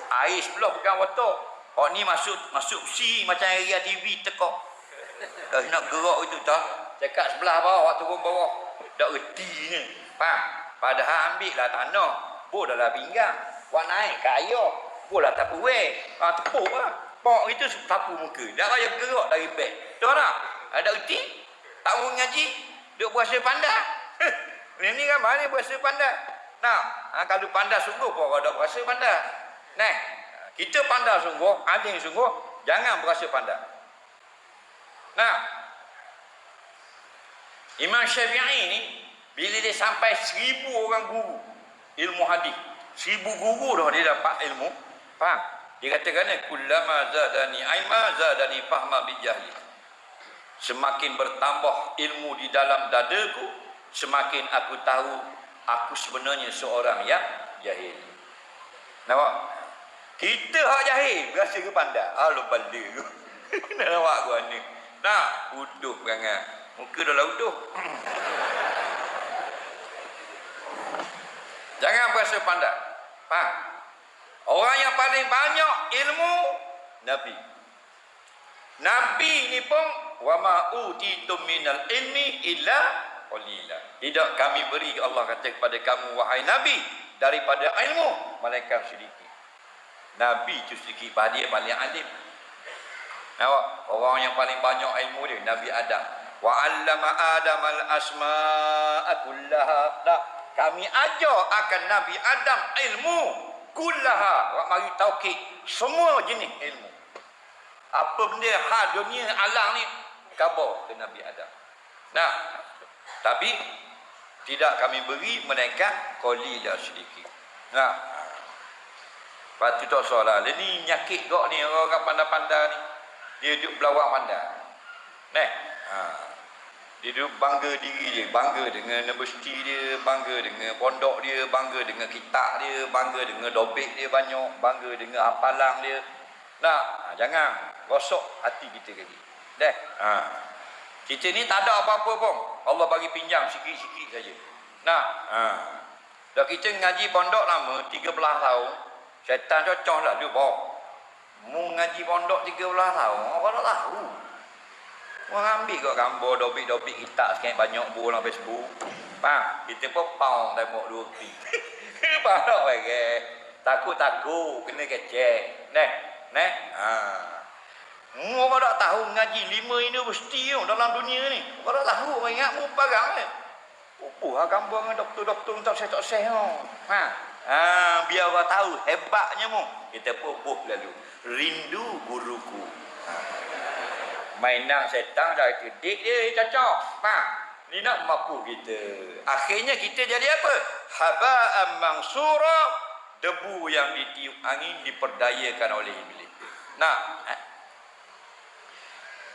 Air sebelah pegang watak. Oh ni masuk si macam area TV tekok. Dah nak gerak itu tak. Cakap sebelah bawah, turun bawah. Dak reti ni. Faham? Padahal ambil lah tanah. Bol dalam pinggang. Wak naik ke air. Bol lah tapu tepuk lah. Pok itu tapu muka. Dak raya gerak dari beg. Tahu tak? Ada reti? Tak mau ngaji. Duk berasa pandai. Ini kan mana berasa pandai. Nah, kalau pandai sungguh pun ada berasa pandai. Nah, kita pandai sungguh, alim sungguh, jangan berasa pandai. Nah, Imam Syafi'i ni bila dia sampai 1000 orang guru ilmu hadis, 1000 guru dah dia dapat ilmu. Faham? Dia katakan kullama zadani ilma zadani fahma bi jahli. Semakin bertambah ilmu di dalam dadaku, semakin aku tahu aku sebenarnya seorang yang jahil. Nampak? Kita hak jahil berasa ke pandai. Alah balik tu. Nampak gua ni. Nah, uduh perangai. Muka dah lah uduh. Jangan berasa pandai. Faham? Orang yang paling banyak ilmu Nabi. Nabi ni pun wa ma utitum minal ilmi illa qalila. Tidak kami beri, Allah kata kepada kamu wahai Nabi, daripada ilmu malaikat sedikit. Nabi itu sedikit, dia paling alim. Nampak? Orang yang paling banyak ilmu dia Nabi Adam. Wa 'allama Adam al-asma'a kullaha. Nah, kami ajar akan Nabi Adam ilmu kullaha. Wa mari taukid semua jenis ilmu. Apa benda hal dunia alam ni khabar ke Nabi Adam. Nah, tapi tidak kami beri mereka qalilah sedikit. Nah, lepas tu tak salah. Dia ni nyakit gak ni orang pandai-pandai ni. Dia duduk belawang pandai. Nah, dia duduk bangga diri dia, bangga dengan universiti dia, bangga dengan pondok dia, bangga dengan kitab dia, bangga dengan dobek dia banyak, bangga dengan hafalan dia. Nah, jangan rosok hati kita lagi. Dah. Kita ni tak ada apa-apa pun. Allah bagi pinjam sikit-sikit saja. Nah, dah kita ngaji pondok lama 13 tahun. Syaitan cocok lah dia bawa. Mu ngaji pondok 13 tahun, apa tak tahu. Orang ambil kat gambar dobik-dobik kitab sekian banyak buku dalam Facebook. Faham? Kita pun pound tembok 2 pi. Faham tak bagi? Takut-takut kena kecek. Neh. Mu orang tak tahu ngaji 5 universiti dalam dunia ni. Orang tak tahu, orang ingat mu barang ni. Gambar dengan doktor-doktor tak seh. Biar orang tahu hebatnya mu. Kita pun lalu. Rindu guruku. Mainan setan dah kedik dia cocok. Ni nak mampu kita. Akhirnya kita jadi apa? Haba'an mansura, debu yang ditiup angin diperdayakan oleh iblis. Nah,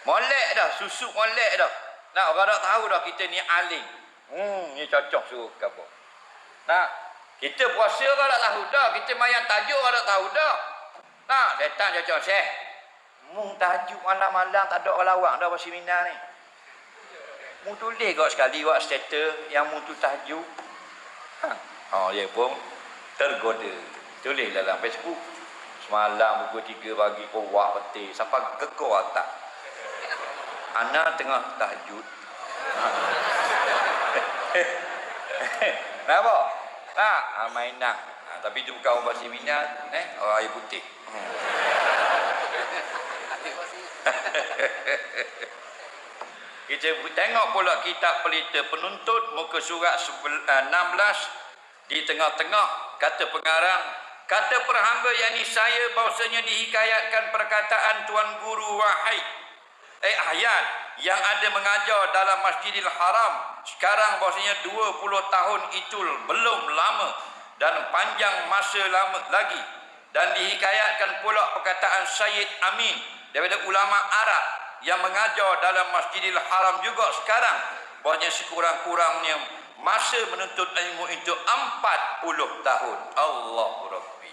molek dah, susuk molek dah. Nah, orang tak tahu dah kita ni alim. Ni cocok suruh khabar. Nah, kita puasa orang tak tahu dah, kita mayan tajuk orang tak tahu dah. Nah, setan cocok Syekh. Mung tajuk malam-malam tak ada orang lawak dah pasal seminar ni. Mung tulis kau sekali buat status yang mung tu tajuk. Dia pun tergoda. Tulis dalam Facebook. Semalam pukul 3 pagi kau buat peti sampai gekor atas. Ana tengah tahajud. Nampak? Mainan. Tapi itu bukan orang seminar, orang air putih. Kita tengok pula kitab pelita penuntut muka surat 16 di tengah-tengah kata pengarang, kata perhamba yakni saya bahawasanya dihikayatkan perkataan tuan guru wahai ayat yang ada mengajar dalam Masjidil Haram sekarang bahawasanya 20 tahun itu belum lama dan panjang masa lama lagi, dan dihikayatkan pula perkataan Sayyid Amin daripada ulama Arab yang mengajar dalam Masjidil Haram juga sekarang bahawasanya sekurang-kurangnya masa menuntut ilmu itu 40 tahun. Allahu Rabbi.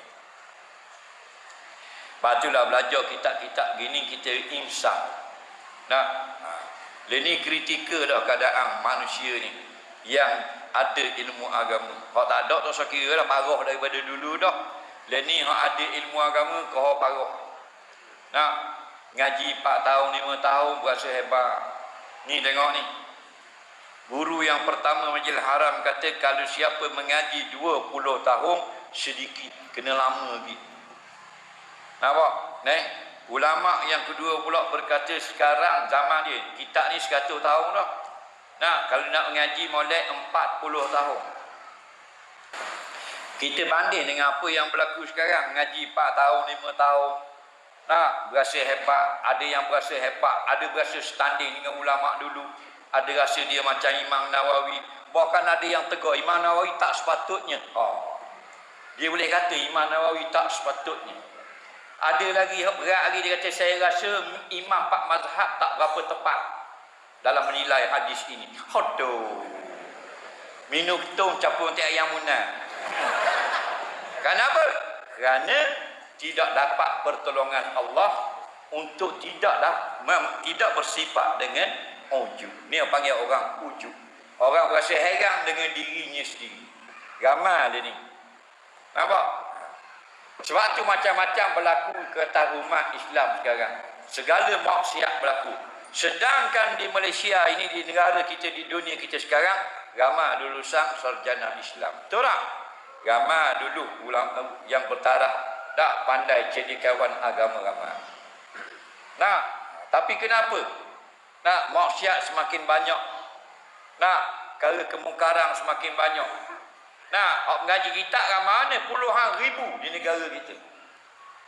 Batulah belajar kitab-kitab gini kita imsak. Ini kritikal dah keadaan manusia ni yang ada ilmu agama. Kalau tak ada tak saya kira dah parah daripada dulu dah. Leni hak ada ilmu agama kau parah. Nak ngaji 4 tahun 5 tahun berasa hebat. Ni tengok ni. Guru yang pertama Majlis Haram kata kalau siapa mengaji 20 tahun sedikit kena lama lagi. Nampak? Neh, ulama yang kedua pula berkata sekarang zaman dia, kita ni 100 tahun dah. Nah, kalau nak mengaji molek 40 tahun. Kita banding dengan apa yang berlaku sekarang, ngaji 4 tahun, 5 tahun. Nah, berasa hebat, ada yang berasa hebat, ada berasa standing dengan ulama dulu. Ada rasa dia macam Imam Nawawi. Bahkan ada yang tegur Imam Nawawi tak sepatutnya. Dia boleh kata Imam Nawawi tak sepatutnya. Ada lagi berat lagi dia kata saya rasa Imam Pak Mazhab tak berapa tepat dalam menilai hadis ini. Aduh. Minum ketum capur untuk ayam munah. Kenapa? Kerana tidak dapat pertolongan Allah untuk tidak bersifat dengan ujub. Ni yang panggil orang ujub. Orang berasa heran dengan dirinya sendiri. Ramai dia ni. Nampak? Sebab tu macam-macam berlaku ke atas umat Islam sekarang. Segala maksiat berlaku. Sedangkan di Malaysia ini, di negara kita, di dunia kita sekarang, ramai lulusan sarjana Islam. Betul tak? Ramai dulu yang bertaraf tak pandai jadi kawan agama ramai. Nah, tapi kenapa? Nah, maksiat semakin banyak. Nah, perkara kemungkaran semakin banyak. Nah, orang mengaji kitab ramai mana puluhan ribu di negara kita.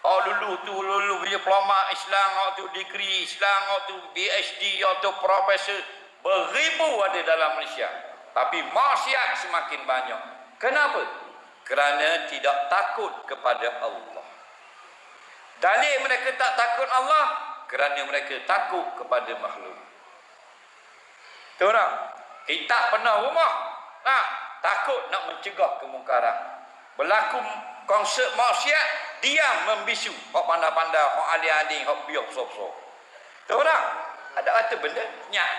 Orang lulu punya diploma Islam, orang tu degree Islam, orang tu PhD, orang tu profesor, beribu ada dalam Malaysia. Tapi maksiat semakin banyak. Kenapa? Kerana tidak takut kepada Allah. Dalil mereka tak takut Allah kerana mereka takut kepada makhluk. Tahu tak? Kita pernah rumah. Nah, takut nak mencegah kemungkaran. Berlaku konsert maksiat, diam membisu. Hak pandai-pandai, hak alih-alih, hak biar besar-besar. Tahu tak? Ada kata benda nyak.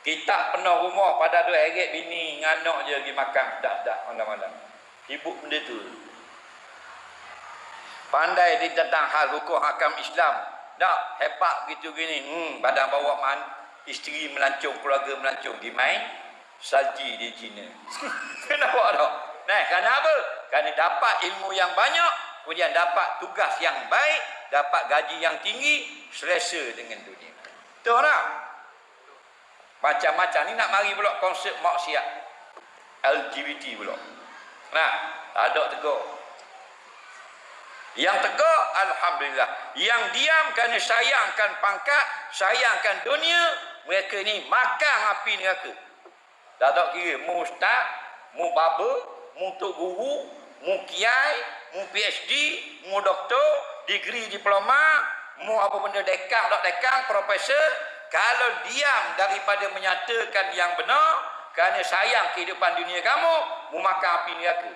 Kita pernah rumah pada 2 heret bini dengan anak je pergi makan dak malam-malam. Sibuk benda tu. Pandai dia tentang hal hukum hakam Islam. Tak hebat gitu gini. Badan bawa isteri melancong, keluarga melancong di main salji di China. Kenapa tak? Nah, kenapa? Kerana dapat ilmu yang banyak, kemudian dapat tugas yang baik, dapat gaji yang tinggi, selesa dengan dunia. Betul tak? Macam-macam ni nak mari pula konsep maksiat LGBT pula. Nah, tak ada tegur. Yang tegur, alhamdulillah. Yang diam kerana sayangkan pangkat, sayangkan dunia, mereka ni makan api neraka. Tak tak kira mu ustaz, mu baba, mu tok guru, mu kiai, mu PhD, mu doktor, degree diploma, mu apa benda dekan, tak dekan, profesor. Kalau diam daripada menyatakan yang benar, kerana sayang kehidupan dunia kamu, mu makan api neraka.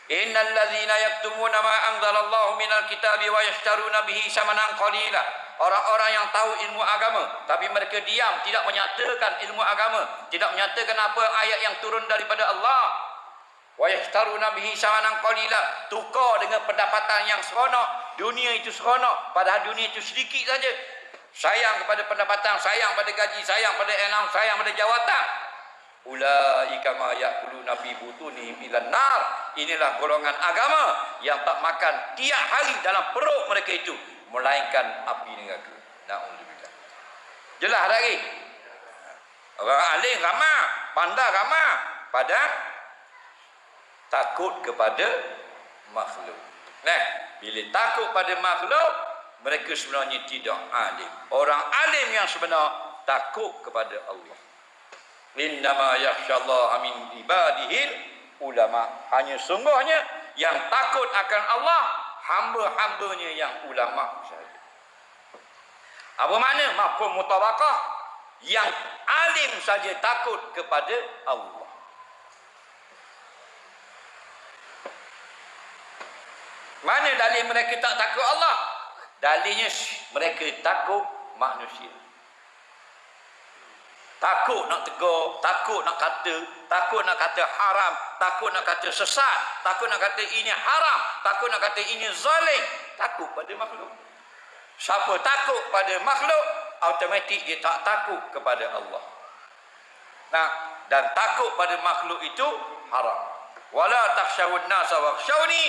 Innal ladzina yaktumuna ma anzalallahu minal kitabi wa yashtaruna bihi samanan qalila. Orang-orang yang tahu ilmu agama tapi mereka diam, tidak menyatakan ilmu agama, tidak menyatakan apa ayat yang turun daripada Allah. Wa yashtaruna bihi samanan qalila, tukar dengan pendapatan yang seronok. Dunia itu seronok, padahal dunia itu sedikit saja. Sayang kepada pendapatan, sayang pada gaji, sayang pada enam, sayang pada jawatan. Ulaika ma yaquluna fi butunihim ilan nar. Inilah golongan agama yang tak makan tiap hari dalam perut mereka itu melainkan api neraka. Nauzubillah. Jelas lagi. Orang alim ramai, pandai ramai, pada takut kepada makhluk. Nah, bila takut pada makhluk, mereka sebenarnya tidak alim. Orang alim yang sebenar takut kepada Allah. Innama yakhsyallaha min ibadihil ulama. Hanya sungguhnya yang takut akan Allah hamba-hambanya yang ulama sahaja. Apa makna mafhum mutabaqah? Yang alim saja takut kepada Allah. Mana dalil mereka tak takut Allah? Dalilnya mereka takut manusia. Takut nak tegur, takut nak kata haram, takut nak kata sesat, takut nak kata ini haram, takut nak kata ini zalim. Takut pada makhluk. Siapa takut pada makhluk, automatik dia tak takut kepada Allah. Nah, dan takut pada makhluk itu haram. Wala takhshawun nasa wakhshawni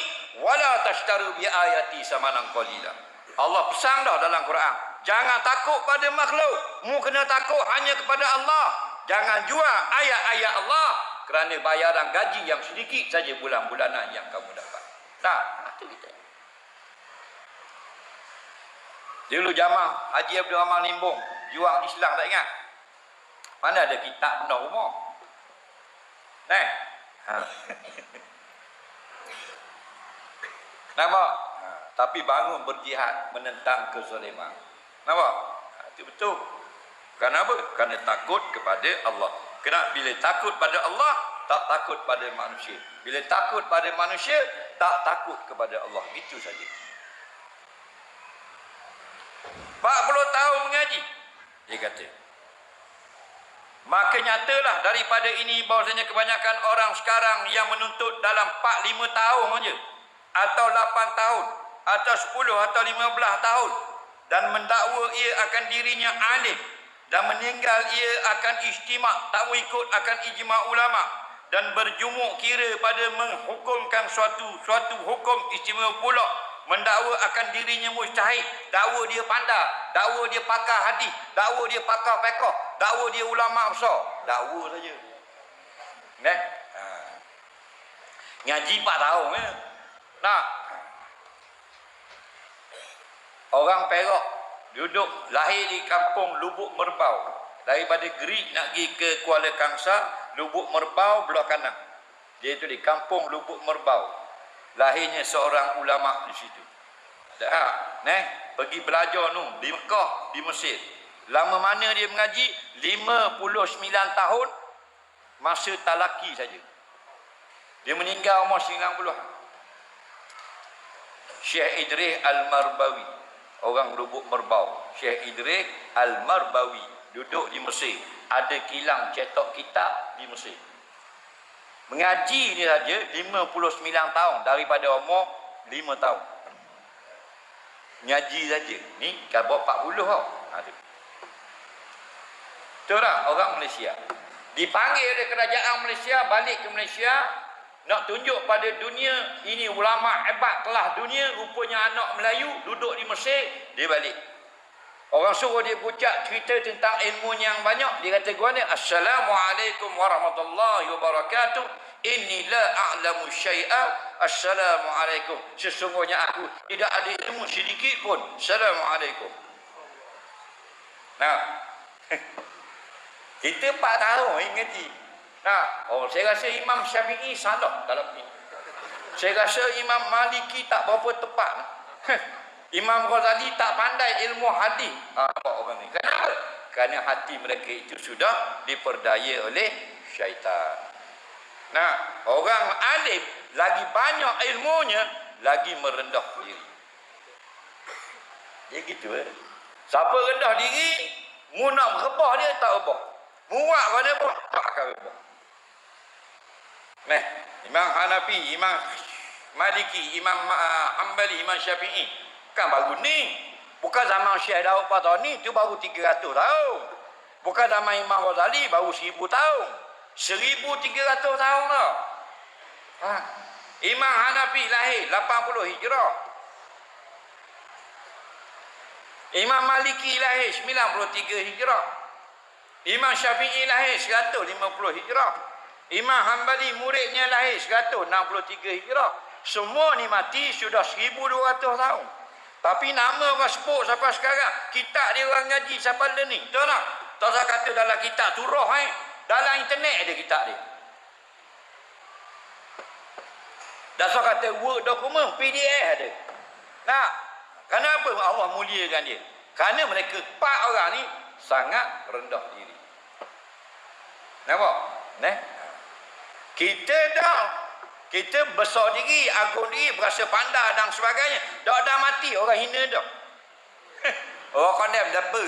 wala tashtaru bi ayati samanan qalila. Allah pesan dah dalam Quran, jangan takut pada makhluk, mu kena takut hanya kepada Allah. Jangan jual ayat-ayat Allah kerana bayaran gaji yang sedikit saja bulan-bulanan yang kamu dapat. Nah, itu kita. Dulu jamaah Haji Abdul Rahman Limbong juang Islam, tak ingat? Mana ada kitab penuh rumah? Nah. Nampak? Tapi bangun berjihad menentang kezaliman. Nampak? Itu betul. Kenapa? Kerana takut kepada Allah. Kenapa? Bila takut pada Allah, tak takut pada manusia. Bila takut pada manusia, tak takut kepada Allah. Itu saja. 40 tahun mengaji, dia kata. Maka nyatalah daripada ini bahawasanya kebanyakan orang sekarang yang menuntut dalam 4-5 tahun saja, atau 8 tahun, atau 10 atau 15 tahun, dan mendakwa ia akan dirinya alim, dan meninggal ia akan ijtima', tak mau ikut akan ijma' ulama', dan berjumuk kira pada menghukumkan suatu hukum istimewa pula, mendakwa akan dirinya mujtahid, dakwa dia pandai, dakwa dia pakar hadis, dakwa dia pakar fiqh, dakwa dia ulama besar, dakwa saja. Neh. Ngaji 4 tahun ya. Nah. Orang Perak duduk lahir di kampung Lubuk Merbau. Daripada Gerik nak pergi ke Kuala Kangsar, Lubuk Merbau belah kanan. Dia itu di kampung Lubuk Merbau. Lahirnya seorang ulama di situ. Dah, pergi belajar di Mekah, di Mesir. Lama mana dia mengaji? 59 tahun, masa talaki saja. Dia meninggal umur 90. Syekh Idris Al-Marbawi, orang Lubuk Merbau. Syekh Idris Al-Marbawi duduk di Mesir. Ada kilang cetak kitab di Mesir. Mengaji ni saja 59 tahun daripada umur 5 tahun. Ngaji saja. Ni khabar 40 tau. Betul tak? Orang Malaysia dipanggil oleh kerajaan Malaysia balik ke Malaysia, nak tunjuk pada dunia ini ulama hebat kelas dunia. Rupanya anak Melayu duduk di Mesir, dia balik. Orang suruh dia bucak cerita tentang ilmu yang banyak. Dia kata gua ni, Assalamualaikum warahmatullahi wabarakatuh. Inni la a'lamu syai'a. Assalamualaikum. Sesungguhnya aku tidak ada ilmu sedikit pun. Assalamualaikum. Nah. Kita 4 tahun ngaji. Nah, saya rasa Imam Syafi'i salah dalam ini. Saya rasa Imam Maliki tak berapa tepat. Imam Ghazali tak pandai ilmu hadis. Nampak orang ni. Kenapa? Kerana hati mereka itu sudah diperdaya oleh syaitan. Nah, orang alim lagi banyak ilmunya, lagi merendah diri. Dia gitu Siapa rendah diri, mu nak rebah dia tak rebah. Muak pada pun tak akan rebah. Imam Hanafi, Imam Maliki, Imam Hanbali, Imam Syafi'i kan baru ni. Bukan zaman Syekh Daud Fatani, tu baru 300 tahun. Bukan zaman Imam Ghazali, baru 1000 tahun. 1300 tahun dah. Imam Hanafi lahir 80 Hijrah. Imam Maliki lahir 93 Hijrah. Imam Syafi'i lahir 150 Hijrah. Imam Hanbali muridnya lahir 163 Hijrah. Semua ni mati sudah 1200 tahun. Tapi nama orang sebut sampai sekarang, kitab dia orang ngaji sampai learning. Tahu tak? Tak usah kata dalam kitab tu roh dalam internet ada kitab dia. Tak usah kata Word dokumen, PDF ada. Nah, kenapa Allah muliakan dia? Kerana mereka 4 orang ni sangat rendah diri. Nampak? Kita besar diri, agung diri, berasa pandai dan sebagainya. Dah mati orang hina dah. Orang condemn dah apa?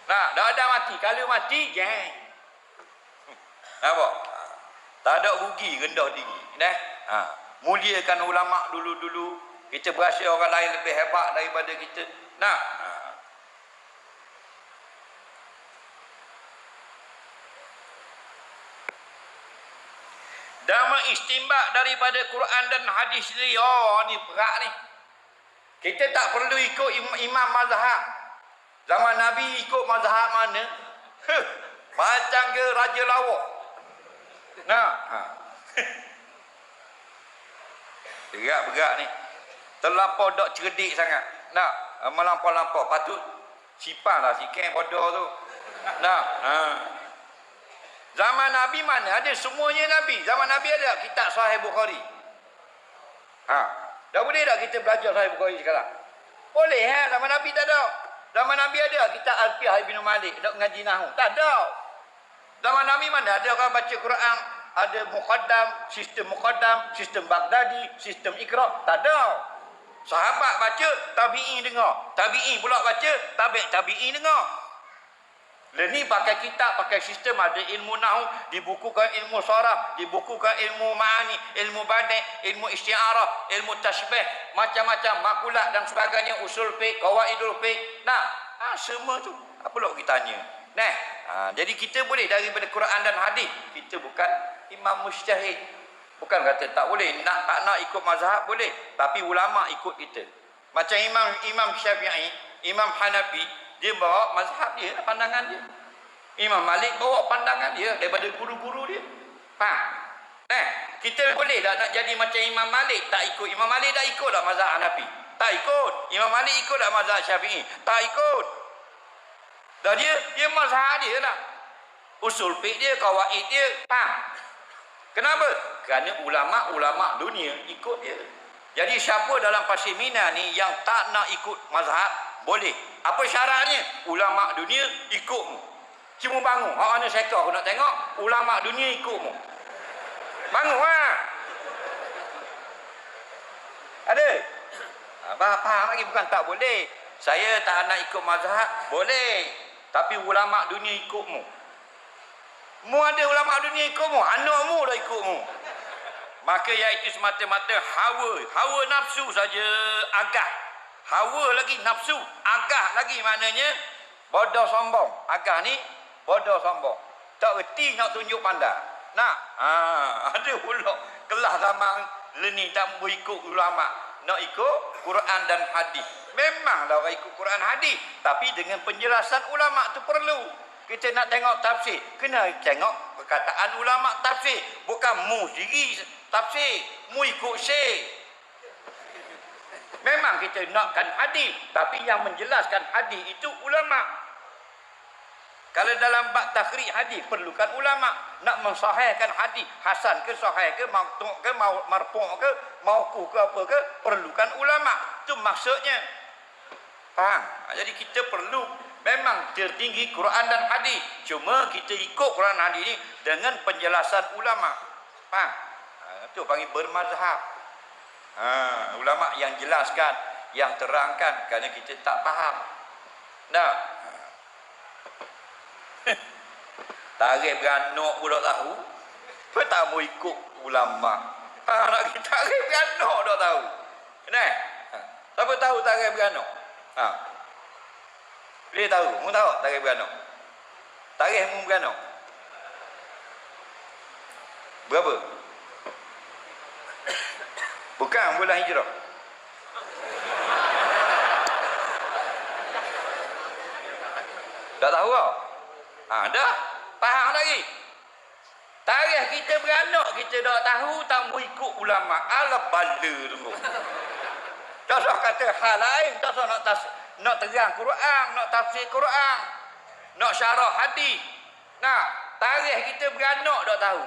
Nah, dah ada mati. Kalau mati, jeng. Nampak? Tak ada rugi, rendah diri. Nah, muliakan ulama dulu-dulu. Kita berasa orang lain lebih hebat daripada kita. Nah, dan mengistimbak daripada Quran dan hadis ni. Oh, ni berat ni. Kita tak perlu ikut imam mazhab. Zaman Nabi ikut mazhab mana? Macam ke Raja Lawak. Nah, berat ni. Terlampau dok cerdik sangat. Nah, melampau-lampau. Patut simpan lah sikit bodoh tu. Nah, zaman Nabi mana ada semuanya Nabi. Zaman Nabi ada kitab Sahih Bukhari. Dah boleh tak kita belajar Sahih Bukhari sekarang? Boleh zaman Nabi tak ada. Zaman Nabi ada kitab Alfiyah Ibn Malik nak ngaji nahwu. Tak ada. Zaman Nabi mana ada orang baca Quran, ada muqaddam, sistem Baghdadi, sistem Iqra. Tak ada. Sahabat baca, tabi'in dengar. Tabi'in pula baca, tabi'in dengar. Ni pakai kitab, pakai sistem, ada ilmu nahwu, dibukukan ilmu saraf, dibukukan ilmu ma'ani, ilmu badi', ilmu isti'arah, ilmu tasbih, macam-macam makulat dan sebagainya, usul fiqh, qawaidul fiqh. Semua tu apa perlu kita tanya. Jadi kita boleh daripada Quran dan hadis. Kita bukan imam mujtahid. Bukan kata tak boleh, tak nak ikut mazhab boleh, tapi ulama ikut kita. Macam Imam Syafi'i, Imam Hanafi, dia bawa mazhab dia, pandangan dia. Imam Malik bawa pandangan dia daripada guru-guru dia. Kita boleh tak nak jadi macam Imam Malik, tak ikut Imam Malik, tak ikutlah mazhab Hanafi. Tak ikut. Imam Malik ikutlah mazhab Syafi'i. Tak ikut. Dan dia mazhab dia lah. Usul fiqh dia, kawaid dia, Kenapa? Kerana ulama-ulama dunia ikut dia. Jadi siapa dalam Pasir Mina ni yang tak nak ikut mazhab, boleh. Apa syaratnya? Ulama dunia ikutmu. Cuma bangun. Hak mana sektor aku nak tengok, ulama dunia ikutmu. Bangun Ada? Faham lagi, bukan tak boleh. Saya tak nak ikut mazhab, boleh. Tapi ulama dunia ikutmu. Mu ada ulama dunia ikutmu, anakmu dah ikutmu. Maka iaitu semata-mata hawa nafsu saja agah. Hawa lagi nafsu, agah lagi maknanya bodoh sombong. Agah ni bodoh sombong. Tak reti nak tunjuk pandai. Ada pula kelas zaman ni tak mau ikut ulama, nak ikut Quran dan hadis. Memanglah orang ikut Quran hadis, tapi dengan penjelasan ulama tu perlu. Kita nak tengok tafsir, kena tengok perkataan ulama tafsir. Bukan mu sendiri tafsir, mu ikut syekh. Memang kita nakkan hadis, tapi yang menjelaskan hadis itu ulama. Kalau dalam bab takhrij hadis, perlukan ulama. Nak mensahihkan hadis, hasan ke sahih ke, maqtu' ke, marfu' ke, mauquf ke apa ke, perlukan ulama. Itu maksudnya. Faham? Jadi kita perlu memang tertinggi Quran dan hadis. Cuma kita ikut Quran dan hadis ni dengan penjelasan ulama. Faham? Itu panggil bermazhab. Ulama yang jelaskan, yang terangkan, kerana kita tak faham. Tarikh beranak pun tak tahu. Apa tak mau ikut ulama? Nak kita tarikh beranak tak tahu. Siapa tahu tarikh beranak? Boleh tahu? Mu tahu tarikh beranak? Tarikh mu beranak? Berapa? Bukan bulan hijrah. Tak tahu tau? Dah. Faham lagi? Tarikh kita beranak, kita tak tahu, tak mau ikut ulama. Alah bala tu. Tak usah kata hal lain, tak usah nak terang Quran, nak tafsir Quran, nak syarah hadis. Tarikh kita beranak tak tahu.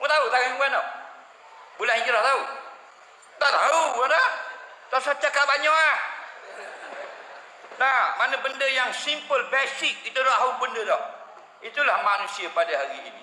Mu tahu tarikh beranak? Bulan hijrah tahu? Tak tahu dah. Tak usah cakap banyak mana benda yang simple, basic, kita dah tahu benda dah. Itulah manusia pada hari ini.